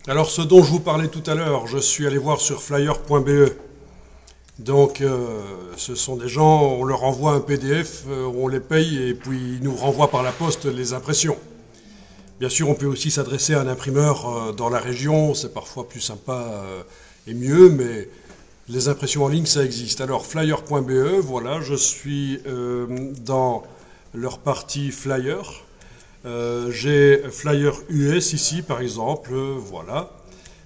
Alors, ce dont je vous parlais tout à l'heure, je suis allé voir sur flyer.be. Donc, ce sont des gens, on leur envoie un PDF, on les paye et puis ils nous renvoient par la poste les impressions. Bien sûr, on peut aussi s'adresser à un imprimeur dans la région, c'est parfois plus sympa et mieux, mais les impressions en ligne, ça existe. Alors, flyer.be, voilà, je suis dans leur partie flyer. J'ai Flyer US ici, par exemple, voilà.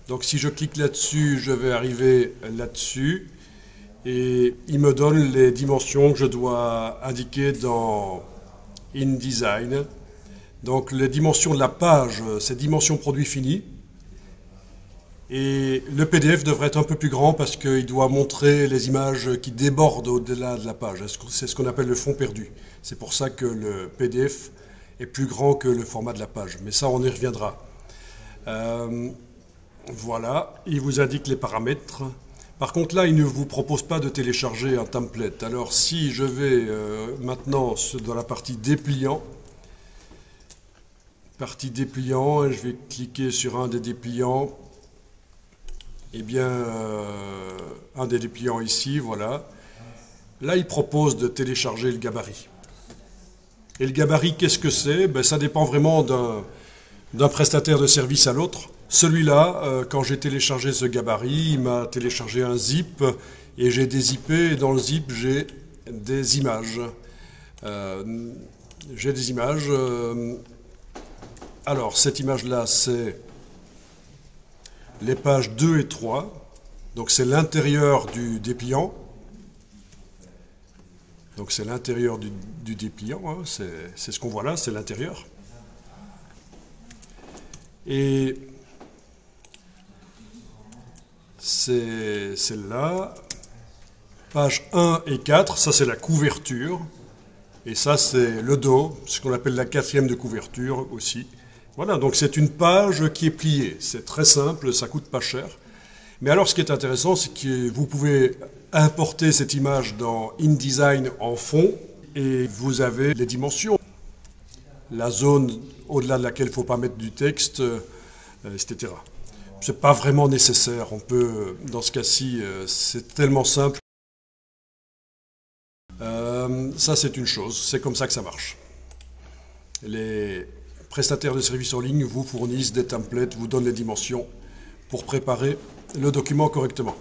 Donc si je clique là-dessus, je vais arriver là-dessus et il me donne les dimensions que je dois indiquer dans InDesign. Donc les dimensions de la page, c'est dimensions produit fini. Et le PDF devrait être un peu plus grand parce qu'il doit montrer les images qui débordent au-delà de la page. C'est ce qu'on appelle le fond perdu. C'est pour ça que le PDF est plus grand que le format de la page. Mais ça, on y reviendra. Voilà, il vous indique les paramètres. Par contre, là, il ne vous propose pas de télécharger un template. Alors, si je vais maintenant dans la partie dépliant, et je vais cliquer sur un des dépliants, eh bien, un des dépliants ici, voilà. Là, il propose de télécharger le gabarit. Et le gabarit, qu'est-ce que c'est? Ben, ça dépend vraiment d'un prestataire de service à l'autre. Celui-là, quand j'ai téléchargé ce gabarit, il m'a téléchargé un zip et j'ai dézippé. Et dans le zip, j'ai des images. Alors, cette image-là, c'est les pages 2 et 3. Donc, c'est l'intérieur du dépliant. Donc c'est l'intérieur du dépliant, hein, c'est ce qu'on voit là, c'est l'intérieur. Et c'est celle-là, page 1 et 4, ça c'est la couverture, et ça c'est le dos, ce qu'on appelle la quatrième de couverture aussi. Voilà, donc c'est une page qui est pliée, c'est très simple, ça coûte pas cher. Mais alors ce qui est intéressant, c'est que vous pouvez importer cette image dans InDesign en fond et vous avez les dimensions, la zone au-delà de laquelle il ne faut pas mettre du texte, etc. Ce n'est pas vraiment nécessaire. On peut, dans ce cas-ci, c'est tellement simple. Ça, c'est une chose. C'est comme ça que ça marche. Les prestataires de services en ligne vous fournissent des templates, vous donnent les dimensions pour préparer le document correctement.